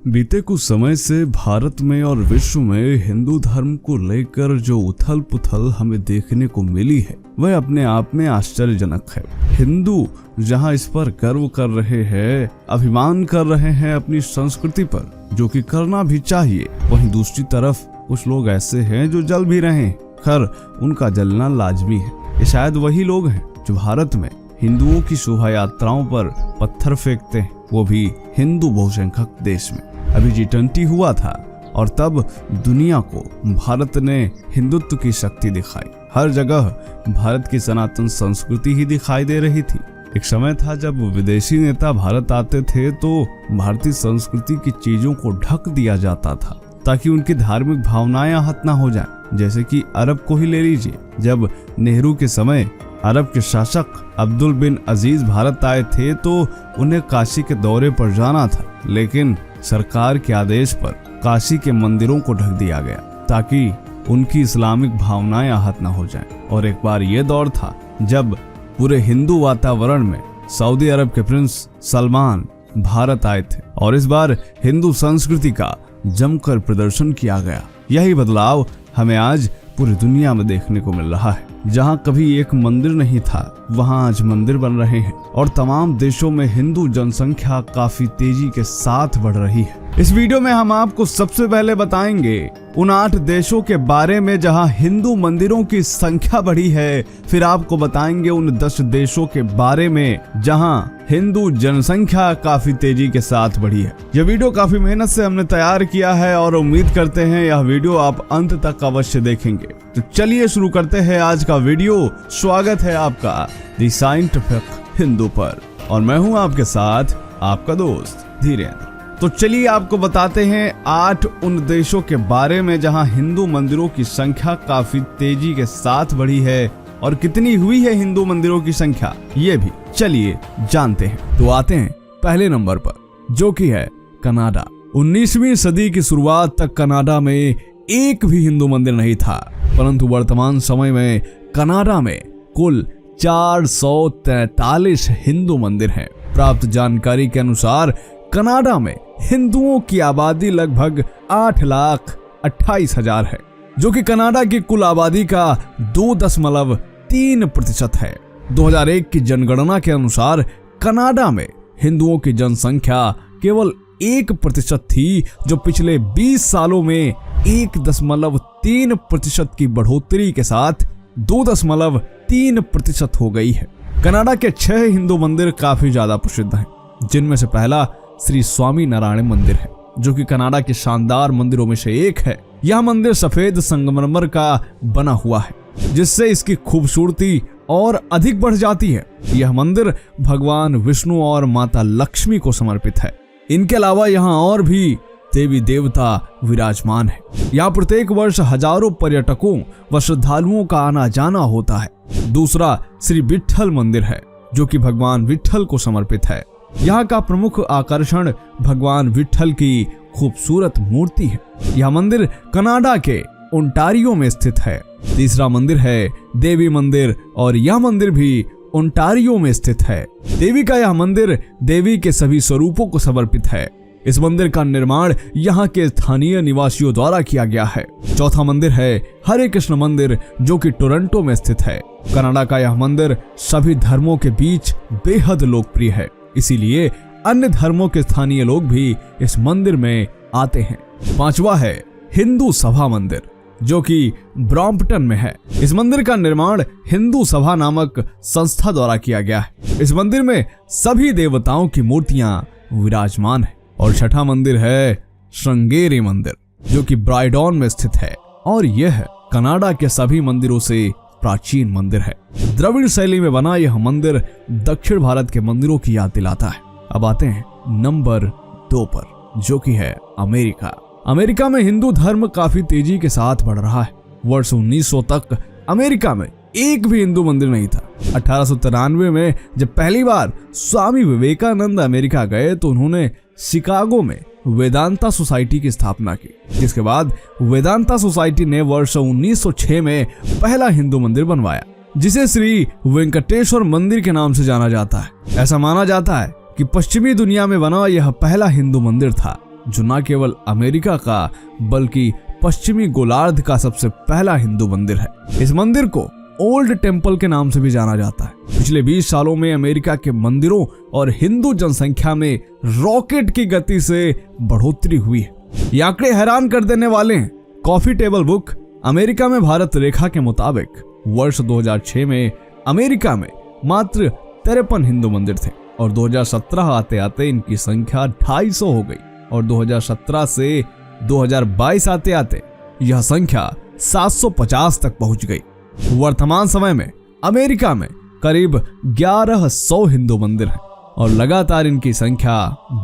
बीते कुछ समय से भारत में और विश्व में हिंदू धर्म को लेकर जो उथल पुथल हमें देखने को मिली है वह अपने आप में आश्चर्यजनक है। हिंदू जहां इस पर गर्व कर रहे हैं, अभिमान कर रहे हैं अपनी संस्कृति पर, जो कि करना भी चाहिए, वहीं दूसरी तरफ कुछ लोग ऐसे हैं जो जल भी रहे हैं। खैर, उनका जलना लाजमी है। ये शायद वही लोग हैं जो भारत में हिंदुओं की शोभा यात्राओं पर पत्थर फेंकते हैं, वो भी हिंदू बहुसंख्यक देश में। अभी G20 हुआ था और तब दुनिया को भारत ने हिंदुत्व की शक्ति दिखाई। हर जगह भारत की सनातन संस्कृति ही दिखाई दे रही थी। एक समय था जब विदेशी नेता भारत आते थे तो भारतीय संस्कृति की चीजों को ढक दिया जाता था ताकि उनकी धार्मिक भावनाएं आहत न हो जाएं। जैसे कि अरब को ही ले लीजिए। जब नेहरू के समय अरब के शासक अब्दुल बिन अजीज भारत आए थे तो उन्हें काशी के दौरे पर जाना था, लेकिन सरकार के आदेश पर काशी के मंदिरों को ढक दिया गया ताकि उनकी इस्लामिक भावनाएं आहत न हो जाएं। और एक बार यह दौर था जब पूरे हिंदू वातावरण में सऊदी अरब के प्रिंस सलमान भारत आए थे और इस बार हिंदू संस्कृति का जमकर प्रदर्शन किया गया। यही बदलाव हमें आज पूरी दुनिया में देखने को मिल रहा है। जहां कभी एक मंदिर नहीं था वहां आज मंदिर बन रहे हैं और तमाम देशों में हिंदू जनसंख्या काफी तेजी के साथ बढ़ रही है। इस वीडियो में हम आपको सबसे पहले बताएंगे उन 8 देशों के बारे में जहां हिंदू मंदिरों की संख्या बढ़ी है। फिर आपको बताएंगे उन 10 देशों के बारे में जहां हिंदू जनसंख्या काफी तेजी के साथ बढ़ी है। यह वीडियो काफी मेहनत से हमने तैयार किया है और उम्मीद करते हैं यह वीडियो आप अंत तक अवश्य देखेंगे। तो चलिए शुरू करते हैं आज का वीडियो। स्वागत है आपका द साइंटिफिक हिंदू पर और मैं हूं आपके साथ आपका दोस्त धीरेन्द्र। तो चलिए आपको बताते हैं 8 उन देशों के बारे में जहां हिंदू मंदिरों की संख्या काफी तेजी के साथ बढ़ी है और कितनी हुई है हिंदू मंदिरों की संख्या, ये भी चलिए जानते हैं। तो आते हैं पहले नंबर पर, जो कि है कनाडा। 19वीं सदी की शुरुआत तक कनाडा में एक भी हिंदू मंदिर नहीं था, परंतु वर्तमान समय में कनाडा में कुल 443 हिंदू मंदिर हैं। प्राप्त जानकारी के अनुसार कनाडा में हिंदुओं की आबादी लगभग 8,28,000 है, जो कि कनाडा की कुल आबादी का 2.3% है। 2001 की जनगणना के अनुसार कनाडा में हिंदुओं की जनसंख्या केवल 1% थी, जो पिछले 20 सालों में 1.3% की बढ़ोतरी के साथ 2.3% हो गई है। कनाडा के 6 हिंदू मंदिर काफी ज्यादा प्रसिद्ध हैं, जिनमें से पहला श्री स्वामी नारायण मंदिर है, जो कि कनाडा के शानदार मंदिरों में से एक है। यह मंदिर सफेद संगमरमर का बना हुआ है, जिससे इसकी खूबसूरती और अधिक बढ़ जाती है। यह मंदिर भगवान विष्णु और माता लक्ष्मी को समर्पित है। इनके अलावा यहाँ और भी देवी देवता विराजमान है। यहाँ प्रत्येक वर्ष हजारों पर्यटकों व श्रद्धालुओं का आना जाना होता है। दूसरा श्री विट्ठल मंदिर है, जो कि भगवान विट्ठल को समर्पित है। यहाँ का प्रमुख आकर्षण भगवान विट्ठल की खूबसूरत मूर्ति है। यह मंदिर कनाडा के ओंटारियो में स्थित है। तीसरा मंदिर है देवी मंदिर और यह मंदिर भी ओंटारियो में स्थित है। देवी का यह मंदिर देवी के सभी स्वरूपों को समर्पित है। इस मंदिर का निर्माण यहाँ के स्थानीय निवासियों द्वारा किया गया है। चौथा मंदिर है हरे कृष्ण मंदिर, जो कि टोरंटो में स्थित है। कनाडा का यह मंदिर सभी धर्मों के बीच बेहद लोकप्रिय है, इसीलिए अन्य धर्मों के स्थानीय लोग भी इस मंदिर में आते हैं। पांचवा है हिंदू सभा मंदिर, जो कि ब्रॉम्पटन में है। इस मंदिर का निर्माण हिंदू सभा नामक संस्था द्वारा किया गया है। इस मंदिर में सभी देवताओं की मूर्तियां विराजमान है। और छठा मंदिर है श्रृंगेरी मंदिर, जो कि ब्राइडॉन में स्थित है और यह कनाडा के सभी मंदिरों से प्राचीन मंदिर है। द्रविड़ शैली में बना यह मंदिर दक्षिण भारत के मंदिरों की याद दिलाता है। अब आते हैं नंबर 2 पर, जो कि है अमेरिका। अमेरिका में हिंदू धर्म काफी तेजी के साथ बढ़ रहा है। वर्ष 1900 तक अमेरिका में एक भी हिंदू मंदिर नहीं था। 1893 में जब पहली बार स्वामी विवेकानंद अमेरिका गए तो उन्होंने शिकागो में वेदांता सोसाइटी की स्थापना की, जिसके बाद वेदांता सोसाइटी ने वर्ष 1906 में पहला हिंदू मंदिर बनवाया, जिसे श्री वेंकटेश्वर मंदिर के नाम से जाना जाता है। ऐसा माना जाता है कि पश्चिमी दुनिया में बना यह पहला हिंदू मंदिर था। जो न केवल अमेरिका का बल्कि पश्चिमी गोलार्ध का सबसे पहला हिंदू मंदिर है। इस मंदिर को ओल्ड टेम्पल के नाम से भी जाना जाता है। पिछले 20 सालों में अमेरिका के मंदिरों और हिंदू जनसंख्या में रॉकेट की गति से बढ़ोतरी हुई है। ये आंकड़े हैरान कर देने वाले हैं। कॉफी टेबल बुक अमेरिका में भारत रेखा के मुताबिक वर्ष 2006 में अमेरिका में मात्र 53 हिंदू मंदिर थे और 2017 आते आते इनकी संख्या 250 हो गई और 2017 से 2022 आते आते यह संख्या 750 तक पहुंच गई। वर्तमान समय में अमेरिका में करीब 1100 हिंदू मंदिर हैं और लगातार इनकी संख्या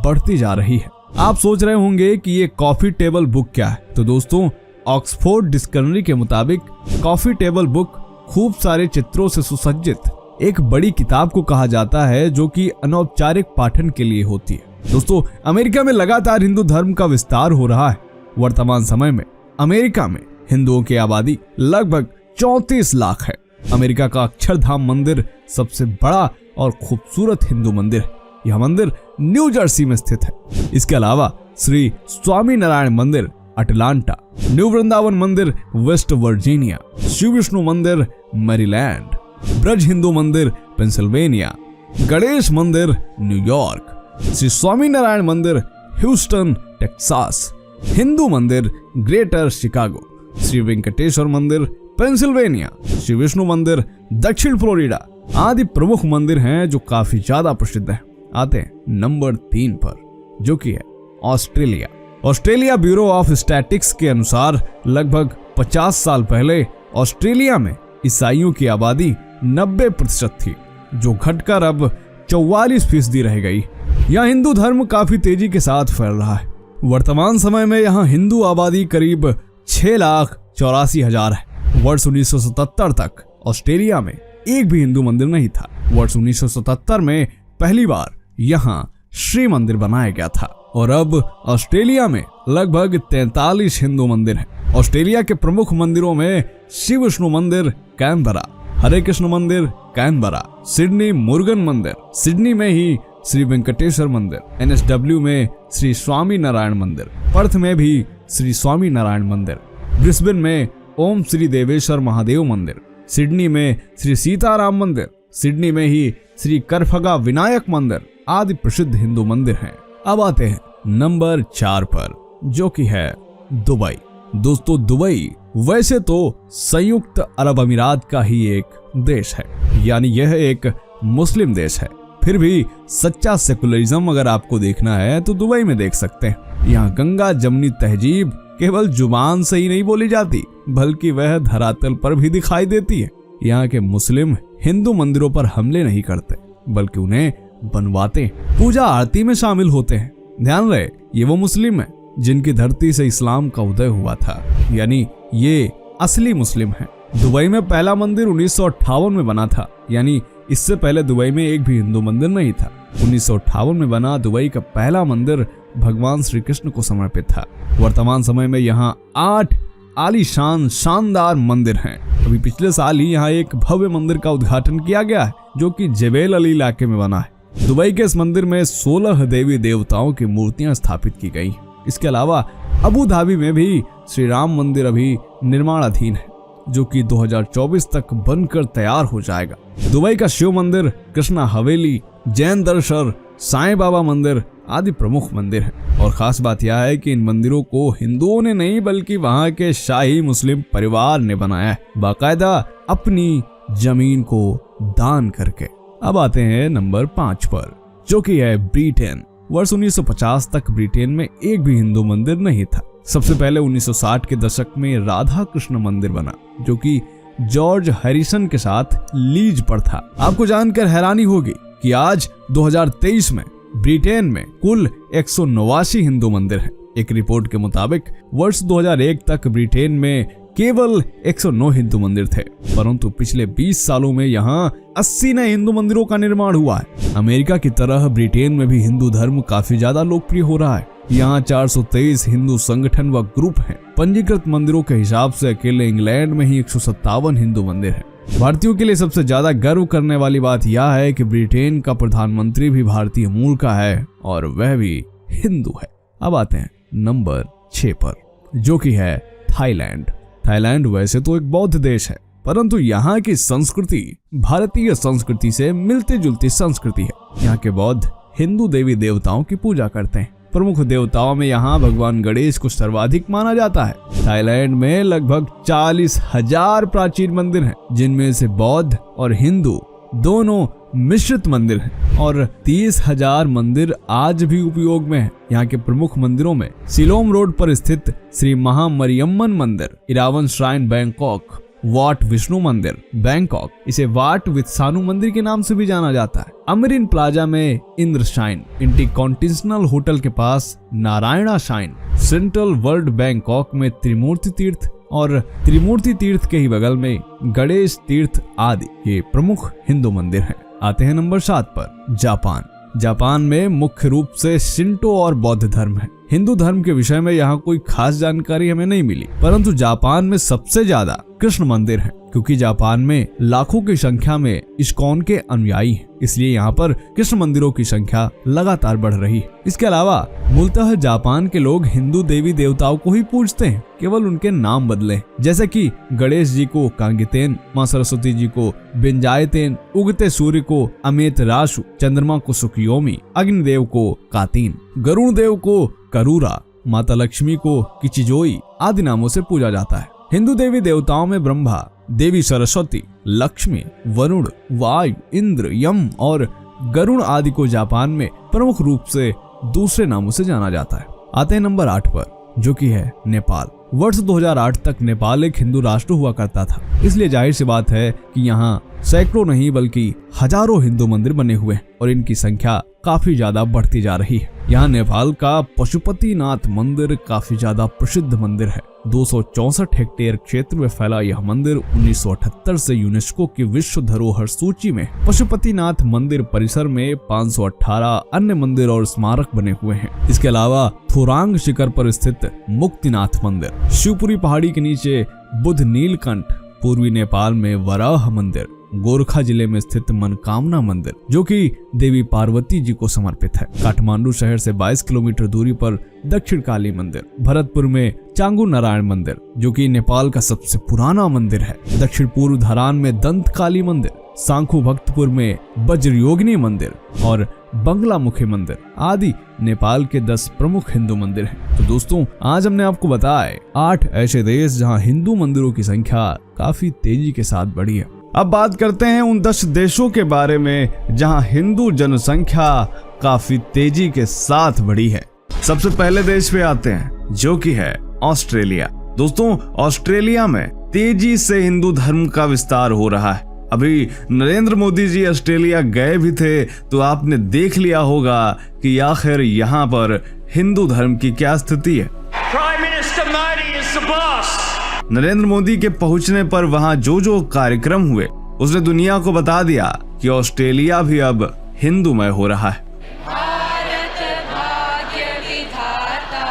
बढ़ती जा रही है। आप सोच रहे होंगे कि ये कॉफी टेबल बुक क्या है, तो दोस्तों ऑक्सफोर्ड डिक्शनरी के मुताबिक कॉफी टेबल बुक खूब सारे चित्रों से सुसज्जित एक बड़ी किताब को कहा जाता है जो कि अनौपचारिक पाठन के लिए होती है। दोस्तों अमेरिका में लगातार हिंदू धर्म का विस्तार हो रहा है। वर्तमान समय में अमेरिका में हिंदुओं की आबादी लगभग 34 लाख है। अमेरिका का अक्षरधाम मंदिर सबसे बड़ा और खूबसूरत हिंदू मंदिर है। यह मंदिर न्यू जर्सी में स्थित है। इसके अलावा श्री स्वामी नारायण मंदिर अटलांटा, न्यू वृंदावन मंदिर वेस्ट वर्जीनिया, शिव विष्णु मंदिर मैरीलैंड, ब्रज हिंदू मंदिर पेंसिल्वेनिया, गणेश मंदिर न्यूयॉर्क, श्री स्वामी नारायण मंदिर ह्यूस्टन टेक्सास, हिंदू मंदिर ग्रेटर शिकागो, श्री वेंकटेश्वर मंदिर पेंसिल्वेनिया, श्री विष्णु मंदिर दक्षिण फ्लोरिडा आदि प्रमुख मंदिर हैं जो काफी ज्यादा प्रसिद्ध हैं। आते हैं नंबर 3 पर, जो कि है Australia. Australia Bureau of Statistics के अनुसार लगभग 50 साल पहले ऑस्ट्रेलिया में ईसाइयों की आबादी 90% थी, जो घटकर अब 44% रह गई। यहाँ हिंदू धर्म काफी तेजी के साथ फैल रहा है। वर्तमान समय में यहाँ हिंदू आबादी करीब 6,84,000 है। वर्ष 1977 तक ऑस्ट्रेलिया में एक भी हिंदू मंदिर नहीं था। वर्ष 1977 में पहली बार यहाँ श्री मंदिर बनाया गया था और अब ऑस्ट्रेलिया में लगभग 43 हिंदू मंदिर हैं। ऑस्ट्रेलिया के प्रमुख मंदिरों में शिव विष्णु मंदिर कैनबरा, हरे कृष्ण मंदिर कैनबरा, सिडनी मुरुगन मंदिर, सिडनी में ही श्री वेंकटेश्वर मंदिर, NSW में श्री स्वामी नारायण मंदिर, पर्थ में भी श्री स्वामी नारायण मंदिर, ब्रिस्बेन में ओम श्री देवेश्वर महादेव मंदिर, सिडनी में श्री सीताराम मंदिर, सिडनी में ही श्री करफगा विनायक मंदिर आदि प्रसिद्ध हिंदू मंदिर हैं। अब आते हैं नंबर 4 पर, जो कि है दुबई। दोस्तों दुबई वैसे तो संयुक्त अरब अमीरात का ही एक देश है, यानी यह एक मुस्लिम देश है। फिर भी सच्चा सेकुलरिज्म अगर आपको देखना है तो दुबई में देख सकते हैं। यहाँ गंगा जमनी तहजीब केवल जुबान से ही नहीं बोली जाती, बल्कि वह धरातल पर भी दिखाई देती है। यहाँ के मुस्लिम हिंदू मंदिरों पर हमले नहीं करते, बल्कि उन्हें बनवाते, पूजा आरती में शामिल होते हैं। ध्यान रहे, ये वो मुस्लिम है जिनकी धरती से इस्लाम का उदय हुआ था, यानी ये असली मुस्लिम है। दुबई में पहला मंदिर 1958 में बना था, यानी इससे पहले दुबई में एक भी हिंदू मंदिर नहीं था। 1958 में बना दुबई का पहला मंदिर भगवान श्री कृष्ण को समर्पित था। वर्तमान समय में यहाँ 8 आलीशान शानदार मंदिर हैं। अभी पिछले साल ही यहाँ एक भव्य मंदिर का उद्घाटन किया गया है, जो कि जेबेल अली इलाके में बना है। दुबई के इस मंदिर में 16 देवी देवताओं की मूर्तियां स्थापित की गई। इसके अलावा अबू धाबी में भी श्री राम मंदिर अभी निर्माणाधीन है, जो कि 2024 तक बनकर तैयार हो जाएगा। दुबई का शिव मंदिर, कृष्णा हवेली, जैन दरबार, साईं बाबा मंदिर आदि प्रमुख मंदिर हैं। और खास बात यह है कि इन मंदिरों को हिंदुओं ने नहीं, बल्कि वहां के शाही मुस्लिम परिवार ने बनाया है, बाकायदा अपनी जमीन को दान करके। अब आते हैं नंबर 5 पर, जो कि है ब्रिटेन। वर्ष 1950 तक ब्रिटेन में एक भी हिंदू मंदिर नहीं था। सबसे पहले 1960 के दशक में राधा कृष्ण मंदिर बना, जो कि जॉर्ज हैरिसन के साथ लीज पर था। आपको जानकर हैरानी होगी कि आज 2023 में ब्रिटेन में कुल 189 हिंदू मंदिर हैं। एक रिपोर्ट के मुताबिक वर्ष 2001 तक ब्रिटेन में केवल 109 हिंदू मंदिर थे, परंतु पिछले 20 सालों में यहाँ 80 नए हिंदू मंदिरों का निर्माण हुआ है। अमेरिका की तरह ब्रिटेन में भी हिंदू धर्म काफी ज्यादा लोकप्रिय हो रहा है। यहाँ 423 हिंदू संगठन व ग्रुप हैं। पंजीकृत मंदिरों के हिसाब से अकेले इंग्लैंड में ही 157 हिंदू मंदिर हैं। भारतीयों के लिए सबसे ज्यादा गर्व करने वाली बात यह है कि ब्रिटेन का प्रधानमंत्री भी भारतीय मूल का है और वह भी हिंदू है। अब आते हैं नंबर 6 पर, जो कि है थाईलैंड। थाईलैंड वैसे तो एक बौद्ध देश है, परंतु यहाँ की संस्कृति भारतीय संस्कृति से मिलती जुलती संस्कृति है। यहाँ के बौद्ध हिंदू देवी देवताओं की पूजा करते हैं। प्रमुख देवताओं में यहाँ भगवान गणेश को सर्वाधिक माना जाता है। थाईलैंड में लगभग 40,000 प्राचीन मंदिर हैं, जिनमें से बौद्ध और हिंदू दोनों मिश्रित मंदिर हैं और 30,000 मंदिर आज भी उपयोग में हैं। यहाँ के प्रमुख मंदिरों में सिलोम रोड पर स्थित श्री महामरियम्मन मंदिर, इरावन श्राइन बैंकॉक, वाट विष्णु मंदिर बैंकॉक, इसे वाट वित्सानु मंदिर के नाम से भी जाना जाता है। अमरीन प्लाजा में इंद्र शाइन, इंटरकॉन्टिनेंटल होटल के पास Narayana shine, Central World Bangkok में त्रिमूर्ति तीर्थ और त्रिमूर्ति तीर्थ के ही बगल में गणेश तीर्थ आदि ये प्रमुख हिंदू मंदिर हैं। आते हैं नंबर 7 पर, जापान। जापान में मुख्य रूप से शिंटो और बौद्ध धर्म है। हिंदू धर्म के विषय में यहाँ कोई खास जानकारी हमें नहीं मिली, परंतु जापान में सबसे ज्यादा कृष्ण मंदिर हैं, क्योंकि जापान में लाखों की संख्या में इस्कॉन के अनुयायी हैं, इसलिए यहाँ पर कृष्ण मंदिरों की संख्या लगातार बढ़ रही है। इसके अलावा मूलतः जापान के लोग हिंदू देवी देवताओं को ही पूजते हैं, केवल उनके नाम बदले, जैसे कि गणेश जी को कांगितेन, माँ सरस्वती जी को बिंजायतेन, उगते सूर्य को अमेत राशु, चंद्रमा को सुकियोमी, अग्निदेव को कातीन, गरुण देव को करूरा, माता लक्ष्मी को किचिजोई आदि नामों से पूजा जाता है। हिंदू देवी देवताओं में ब्रह्मा, देवी सरस्वती, लक्ष्मी, वरुण, वायु, इंद्र, यम और गरुण आदि को जापान में प्रमुख रूप से दूसरे नामों से जाना जाता है। आते हैं नंबर 8 पर, जो कि है नेपाल। वर्ष 2008 तक नेपाल एक हिंदू राष्ट्र हुआ करता था, इसलिए जाहिर सी बात है कि यहाँ सैकड़ों नहीं बल्कि हजारों हिंदू मंदिर बने हुए हैं और इनकी संख्या काफी ज्यादा बढ़ती जा रही है। यहाँ नेपाल का पशुपतिनाथ मंदिर काफी ज्यादा प्रसिद्ध मंदिर है। 264 हेक्टेयर क्षेत्र में फैला यह मंदिर 1978 से यूनेस्को की विश्व धरोहर सूची में। पशुपतिनाथ मंदिर परिसर में 518 अन्य मंदिर और स्मारक बने हुए हैं। इसके अलावा थोरांग शिखर पर स्थित मुक्तिनाथ मंदिर, शिवपुरी पहाड़ी के नीचे बुद्ध नीलकंठ, पूर्वी नेपाल में वराह मंदिर, गोरखा जिले में स्थित मनकामना मंदिर जो कि देवी पार्वती जी को समर्पित है, काठमांडू शहर से 22 किलोमीटर दूरी पर दक्षिण काली मंदिर, भरतपुर में चांगू नारायण मंदिर जो कि नेपाल का सबसे पुराना मंदिर है, दक्षिण पूर्व धरान में दंत काली मंदिर, सांखू भक्तपुर में वज्रयोगिनी मंदिर और बंगला मुखी मंदिर आदि नेपाल के 10 प्रमुख हिंदू मंदिर हैं। तो दोस्तों, आज हमने आपको बताया 8 ऐसे देश जहां हिंदू मंदिरों की संख्या काफी तेजी के साथ बढ़ी है। अब बात करते हैं उन 10 देशों के बारे में जहां हिंदू जनसंख्या काफी तेजी के साथ बढ़ी है। सबसे पहले देश पे आते हैं जो कि है ऑस्ट्रेलिया। दोस्तों, ऑस्ट्रेलिया में तेजी से हिंदू धर्म का विस्तार हो रहा है। अभी नरेंद्र मोदी जी ऑस्ट्रेलिया गए भी थे तो आपने देख लिया होगा कि आखिर यहाँ पर हिंदू धर्म की क्या स्थिति है। Prime minister Modi is the boss. Narendra Modi के पहुंचने पर वहां जो कार्यक्रम हुए उसने दुनिया को बता दिया कि ऑस्ट्रेलिया भी अब हिंदूमय हो रहा है। भारत भाग्य विधाता,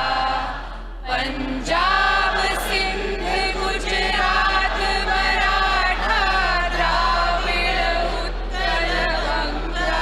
पंजाब सिंध गुजरात मराठा द्राविड़ उत्तर Ganga.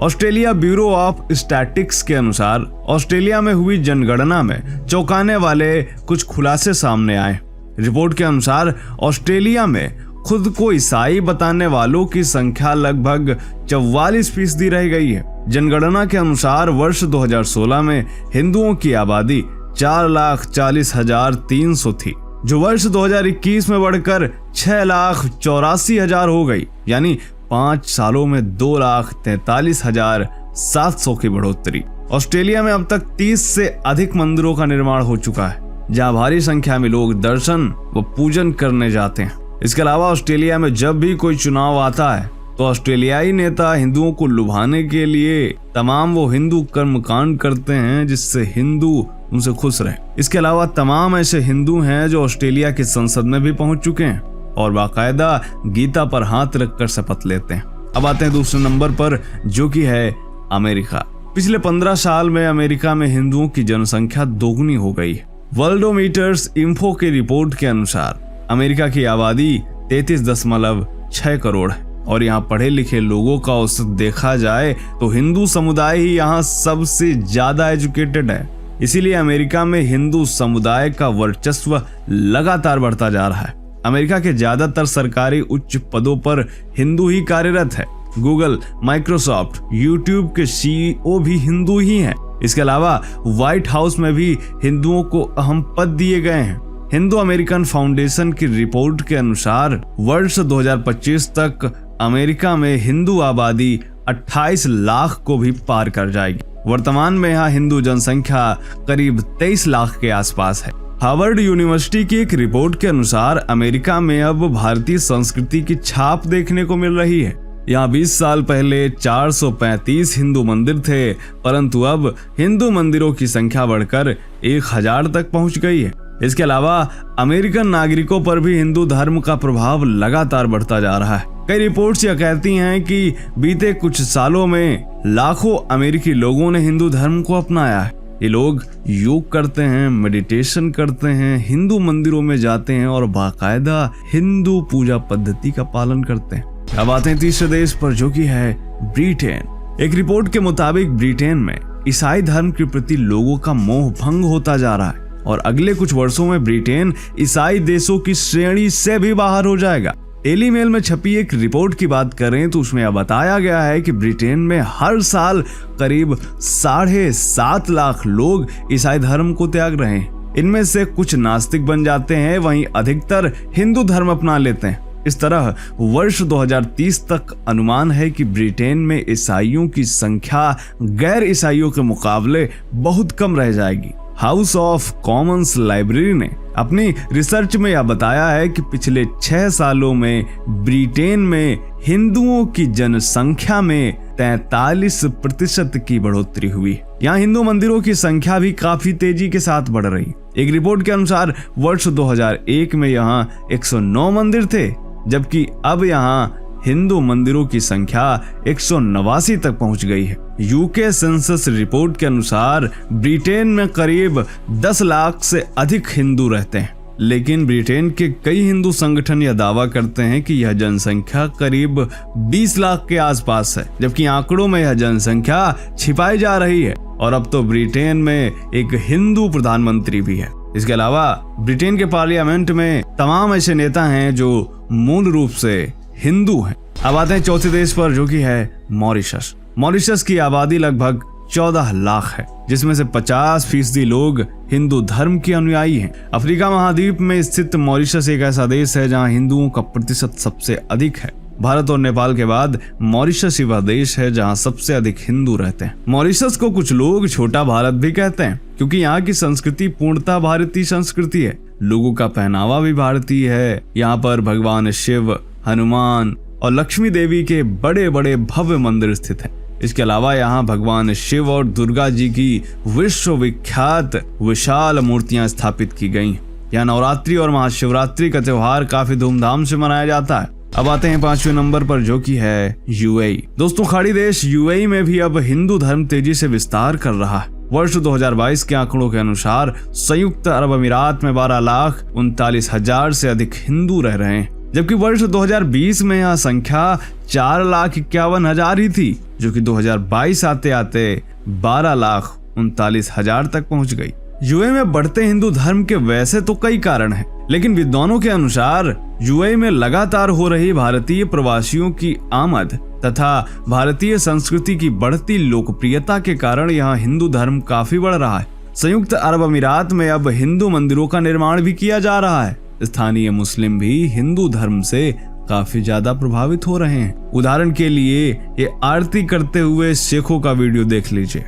Australia Bureau of Statistics के अनुसार ऑस्ट्रेलिया में हुई जनगणना में चौंकाने वाले कुछ खुलासे सामने आए। रिपोर्ट के अनुसार ऑस्ट्रेलिया में खुद को ईसाई बताने वालों की संख्या लगभग 44% रह गई है। जनगणना के अनुसार वर्ष 2016 में हिंदुओं की आबादी 4,40,300 थी, जो वर्ष 2021 में बढ़कर 6,84,000 हो गई, यानी 5 सालों में 2,43,700 की बढ़ोतरी। ऑस्ट्रेलिया में अब तक 30 से अधिक मंदिरों का निर्माण हो चुका है, जहां भारी संख्या में लोग दर्शन व पूजन करने जाते हैं। इसके अलावा ऑस्ट्रेलिया में जब भी कोई चुनाव आता है तो ऑस्ट्रेलियाई नेता हिंदुओं को लुभाने के लिए तमाम वो हिंदू कर्मकांड करते हैं जिससे हिंदू उनसे खुश रहे। इसके अलावा तमाम ऐसे हिंदू हैं जो ऑस्ट्रेलिया की संसद में भी पहुंच चुके हैं और बाकायदा गीता पर हाथ रखकर शपथ लेते हैं। अब आते हैं दूसरे नंबर पर जो कि है अमेरिका। पिछले 15 साल में अमेरिका में हिंदुओं की जनसंख्या दोगुनी हो गई है। वर्ल्डोमीटर्स इंफो की रिपोर्ट के अनुसार अमेरिका की आबादी 33.6 करोड़ है। और यहाँ पढ़े लिखे लोगों का औसत देखा जाए तो हिंदू समुदाय ही यहाँ सबसे ज्यादा एजुकेटेड है। इसीलिए अमेरिका में हिंदू समुदाय का वर्चस्व लगातार बढ़ता जा रहा है। अमेरिका के ज्यादातर सरकारी उच्च पदों पर हिंदू ही कार्यरत है। गूगल, माइक्रोसॉफ्ट, यूट्यूब के सीईओ भी हिंदू ही हैं। इसके अलावा व्हाइट हाउस में भी हिंदुओं को अहम पद दिए गए हैं। हिंदू अमेरिकन फाउंडेशन की रिपोर्ट के अनुसार वर्ष 2025 तक अमेरिका में हिंदू आबादी 28 लाख को भी पार कर जाएगी। वर्तमान में यहाँ हिंदू जनसंख्या करीब 23 लाख के आसपास है। हार्वर्ड यूनिवर्सिटी की एक रिपोर्ट के अनुसार अमेरिका में अब भारतीय संस्कृति की छाप देखने को मिल रही है। यहाँ 20 साल पहले 435 हिंदू मंदिर थे, परंतु अब हिंदू मंदिरों की संख्या बढ़कर 1000 तक पहुंच गई है। इसके अलावा अमेरिकन नागरिकों पर भी हिंदू धर्म का प्रभाव लगातार बढ़ता जा रहा है। कई रिपोर्ट्स यह कहती हैं कि बीते कुछ सालों में लाखों अमेरिकी लोगों ने हिंदू धर्म को अपनाया है। ये लोग योग करते हैं, मेडिटेशन करते हैं, हिंदू मंदिरों में जाते हैं और बाकायदा हिंदू पूजा पद्धति का पालन करते हैं। अब आते हैं तीसरे देश पर, जो कि है ब्रिटेन। एक रिपोर्ट के मुताबिक ब्रिटेन में ईसाई धर्म के प्रति लोगों का मोह भंग होता जा रहा है और अगले कुछ वर्षों में ब्रिटेन ईसाई देशों की श्रेणी से भी बाहर हो जाएगा। डेली मेल में छपी एक रिपोर्ट की बात करें तो उसमें यह बताया गया है कि ब्रिटेन में हर साल करीब 7.5 लाख लोग ईसाई धर्म को त्याग रहे हैं। इनमें से कुछ नास्तिक बन जाते हैं, वहीं अधिकतर हिंदू धर्म अपना लेते हैं। इस तरह वर्ष 2030 तक अनुमान है कि ब्रिटेन में ईसाइयों की संख्या गैर ईसाइयों के मुकाबले बहुत कम रह जाएगी। हाउस ऑफ कॉमन्स लाइब्रेरी ने अपनी रिसर्च में यह बताया है कि पिछले 6 सालों में ब्रिटेन में हिंदुओं की जनसंख्या में 43% की बढ़ोतरी हुई। यहाँ हिंदू मंदिरों की संख्या भी काफी तेजी के साथ बढ़ रही। एक रिपोर्ट के अनुसार वर्ष 2001 में यहाँ 109 मंदिर थे, जबकि अब यहाँ हिंदू मंदिरों की संख्या 189 तक पहुंच गई है। यूके सेंसस रिपोर्ट के अनुसार ब्रिटेन में करीब 10 लाख से अधिक हिंदू रहते हैं, लेकिन ब्रिटेन के कई हिंदू संगठन यह दावा करते हैं कि यह जनसंख्या करीब 20 लाख के आसपास है, जबकि आंकड़ों में यह जनसंख्या छिपाई जा रही है। और अब तो ब्रिटेन में एक हिंदू प्रधानमंत्री भी है। इसके अलावा ब्रिटेन के पार्लियामेंट में तमाम ऐसे नेता हैं जो मूल रूप से हिंदू हैं। अब आते हैं चौथे देश पर, जो कि है मॉरिशस। मॉरिशस की आबादी लगभग 14 लाख है, जिसमें से 50% लोग हिंदू धर्म के अनुयायी हैं। अफ्रीका महाद्वीप में स्थित मॉरिशस एक ऐसा देश है जहां हिंदुओं का प्रतिशत सबसे अधिक है। भारत और नेपाल के बाद मॉरिशस ही वह देश है जहां सबसे अधिक हिंदू रहते हैं। मॉरिशस को कुछ लोग छोटा भारत भी कहते हैं, क्योंकि यहाँ की संस्कृति पूर्णतः भारतीय संस्कृति है। लोगों का पहनावा भी भारतीय है। यहाँ पर भगवान शिव, हनुमान और लक्ष्मी देवी के बड़े बड़े भव्य मंदिर स्थित हैं। इसके अलावा यहाँ भगवान शिव और दुर्गा जी की विश्वविख्यात विशाल मूर्तियां स्थापित की गई। यहाँ नवरात्रि और महाशिवरात्रि का त्योहार काफी धूमधाम से मनाया जाता है। अब आते हैं 5वें नंबर पर, जो कि है यूएई। दोस्तों, खाड़ी देश यूएई में भी अब हिंदू धर्म तेजी से विस्तार कर रहा है। वर्ष 2022 के आंकड़ों के अनुसार संयुक्त अरब अमीरात में 12,39,000 से अधिक हिंदू रह रहे हैं, जबकि वर्ष 2020 में यह संख्या 4,51,000 ही थी, जो कि 2022 आते आते 12,39,000 तक पहुंच गई। यूएई में बढ़ते हिंदू धर्म के वैसे तो कई कारण हैं, लेकिन विद्वानों के अनुसार यूएई में लगातार हो रही भारतीय प्रवासियों की आमद तथा भारतीय संस्कृति की बढ़ती लोकप्रियता के कारण यहाँ हिंदू धर्म काफी बढ़ रहा है। संयुक्त अरब अमीरात में अब हिंदू मंदिरों का निर्माण भी किया जा रहा है। स्थानीय मुस्लिम भी हिंदू धर्म से काफी ज्यादा प्रभावित हो रहे हैं। उदाहरण के लिए ये आरती करते हुए सिखों का वीडियो देख लीजिए।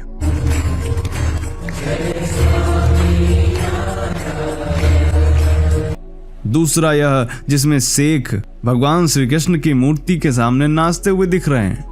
दूसरा यह जिसमें शेख भगवान श्री कृष्ण की मूर्ति के सामने नाचते हुए दिख रहे हैं।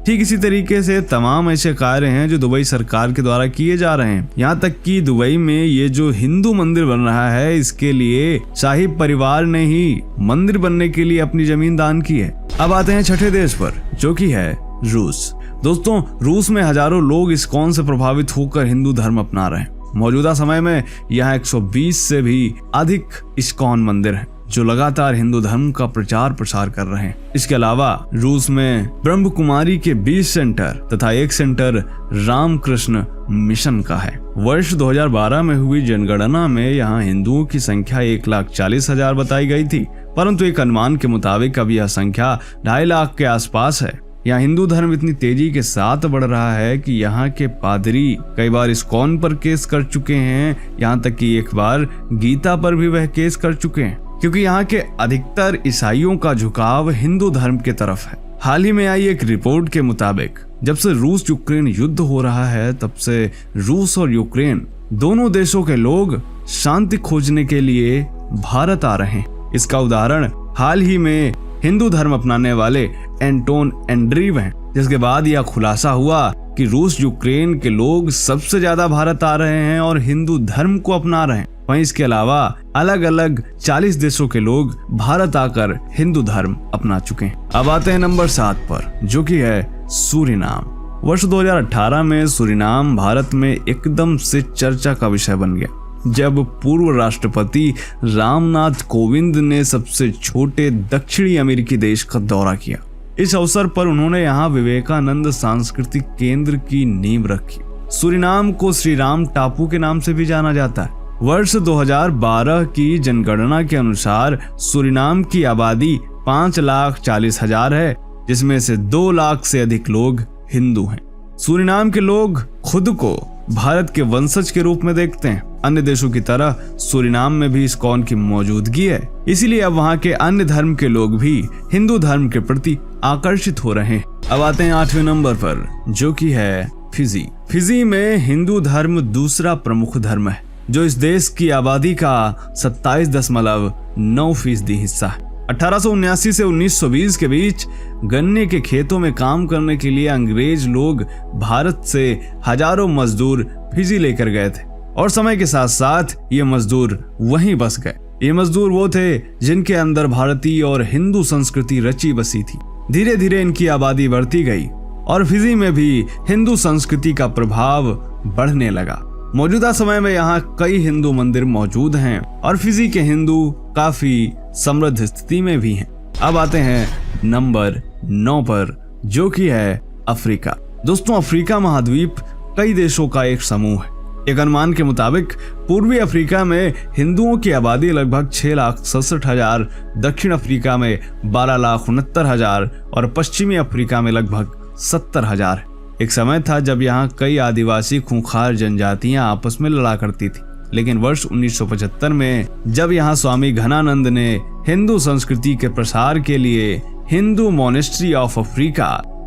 ठीक इसी तरीके से तमाम ऐसे कार्य हैं जो दुबई सरकार के द्वारा किए जा रहे हैं। यहाँ तक कि दुबई में ये जो हिंदू मंदिर बन रहा है, इसके लिए शाही परिवार ने ही मंदिर बनने के लिए अपनी जमीन दान की है। अब आते हैं छठे देश पर, जो कि है रूस। दोस्तों, रूस में हजारों लोग इस्कॉन से प्रभावित होकर हिंदू धर्म अपना रहे हैं। मौजूदा समय में यहाँ 120 से भी अधिक इस्कॉन मंदिर हैं जो लगातार हिंदू धर्म का प्रचार प्रसार कर रहे हैं। इसके अलावा रूस में ब्रह्म कुमारी के 20 सेंटर तथा एक सेंटर रामकृष्ण मिशन का है। वर्ष 2012 में हुई जनगणना में यहाँ हिंदुओं की संख्या 1,40,000 बताई गई थी, परंतु एक अनुमान के मुताबिक अब यह संख्या 2.5 लाख के आसपास है। यहाँ हिंदू धर्म इतनी तेजी के साथ बढ़ रहा है कि यहाँ के पादरी कई बार इस्कॉन पर केस कर चुके हैं, यहाँ तक कि एक बार गीता पर भी वह केस कर चुके हैं, क्योंकि यहाँ के अधिकतर ईसाइयों का झुकाव हिंदू धर्म की तरफ है। हाल ही में आई एक रिपोर्ट के मुताबिक जब से रूस यूक्रेन युद्ध हो रहा है, तब से रूस और यूक्रेन दोनों देशों के लोग शांति खोजने के लिए भारत आ रहे हैं। इसका उदाहरण हाल ही में हिंदू धर्म अपनाने वाले एंटोन एंड्रीव हैं, जिसके बाद यह खुलासा हुआ कि रूस यूक्रेन के लोग सबसे ज्यादा भारत आ रहे हैं और हिंदू धर्म को अपना रहे हैं। वहीं इसके अलावा अलग अलग 40 देशों के लोग भारत आकर हिंदू धर्म अपना चुके हैं। अब आते हैं नंबर 7 पर, जो कि है सूरीनाम। वर्ष 2018 में सूरीनाम भारत में एकदम से चर्चा का विषय बन गया, जब पूर्व राष्ट्रपति रामनाथ कोविंद ने सबसे छोटे दक्षिणी अमेरिकी देश का दौरा किया। इस अवसर पर उन्होंने यहाँ विवेकानंद सांस्कृतिक केंद्र की नींव रखी। सूरीनाम को श्रीराम टापू के नाम से भी जाना जाता है। वर्ष 2012 की जनगणना के अनुसार सूरीनाम की आबादी 5,40,000 है, जिसमें से 2 लाख से अधिक लोग हिंदू हैं। सूरीनाम के लोग खुद को भारत के वंशज के रूप में देखते हैं। अन्य देशों की तरह सूरीनाम में भी इस्कॉन की मौजूदगी है, इसीलिए अब वहाँ के अन्य धर्म के लोग भी हिंदू धर्म के प्रति आकर्षित हो रहे हैं। अब आते हैं 8वें नंबर पर, जो कि है फिजी। फिजी में हिंदू धर्म दूसरा प्रमुख धर्म है, जो इस देश की आबादी का 27.9% हिस्सा है। 1879 से 1920 के बीच गन्ने के खेतों में काम करने के लिए अंग्रेज लोग भारत से हजारों मजदूर फिजी लेकर गए थे और समय के साथ साथ ये मजदूर वहीं बस गए। ये मजदूर वो थे जिनके अंदर भारतीय और हिंदू संस्कृति रची बसी थी। धीरे धीरे इनकी आबादी बढ़ती गई और फिजी में भी हिंदू संस्कृति का प्रभाव बढ़ने लगा। मौजूदा समय में यहाँ कई हिंदू मंदिर मौजूद हैं और फिजी के हिंदू काफी समृद्ध स्थिति में भी हैं। अब आते हैं नंबर 9 पर, जो कि है अफ्रीका। दोस्तों, अफ्रीका महाद्वीप कई देशों का एक समूह है। एक अनुमान के मुताबिक पूर्वी अफ्रीका में हिंदुओं की आबादी लगभग 6,67,000, दक्षिण अफ्रीका में 12,69,000 और पश्चिमी अफ्रीका में लगभग 70,000 है। एक समय था जब यहाँ कई आदिवासी खूंखार जनजातियां आपस में लड़ा करती थी, लेकिन वर्ष 1975 में जब यहाँ स्वामी घनानंद ने हिंदू संस्कृति के प्रसार के लिए हिंदू मॉनेस्ट्री ऑफ अफ्रीका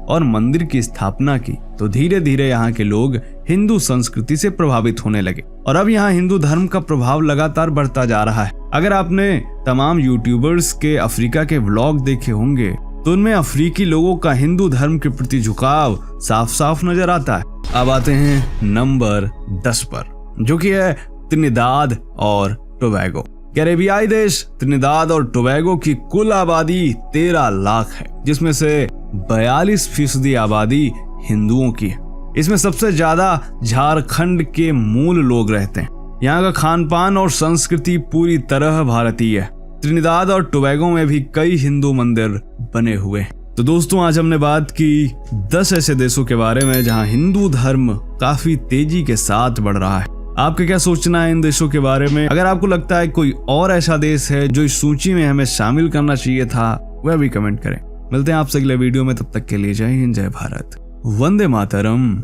और मंदिर की स्थापना की, तो धीरे धीरे यहाँ के लोग हिंदू संस्कृति से प्रभावित होने लगे और अब यहाँ हिंदू धर्म का प्रभाव लगातार बढ़ता जा रहा है। अगर आपने तमाम यूट्यूबर्स के अफ्रीका के व्लॉग देखे होंगे तो उनमें अफ्रीकी लोगों का हिंदू धर्म के प्रति झुकाव साफ साफ नजर आता है। अब आते हैं नंबर 10 पर, जो कि है त्रिनिदाद और टोबैगो। कैरेबियाई देश त्रिनिदाद और टोबैगो की कुल आबादी 13 लाख है, जिसमें से 42% आबादी हिंदुओं की है। इसमें सबसे ज्यादा झारखंड के मूल लोग रहते हैं। यहाँ का खान पान और संस्कृति पूरी तरह भारतीय है। त्रिनिदाद और टोबैगो में भी कई हिंदू मंदिर बने हुए हैं। तो दोस्तों, आज हमने बात की 10 ऐसे देशों के बारे में जहां हिंदू धर्म काफी तेजी के साथ बढ़ रहा है। आपका क्या सोचना है इन देशों के बारे में? अगर आपको लगता है कोई और ऐसा देश है जो इस सूची में हमें शामिल करना चाहिए था, वह भी कमेंट करें। मिलते हैं आपसे अगले वीडियो में, तब तक के लिए जय हिंद, जय भारत, वंदे मातरम।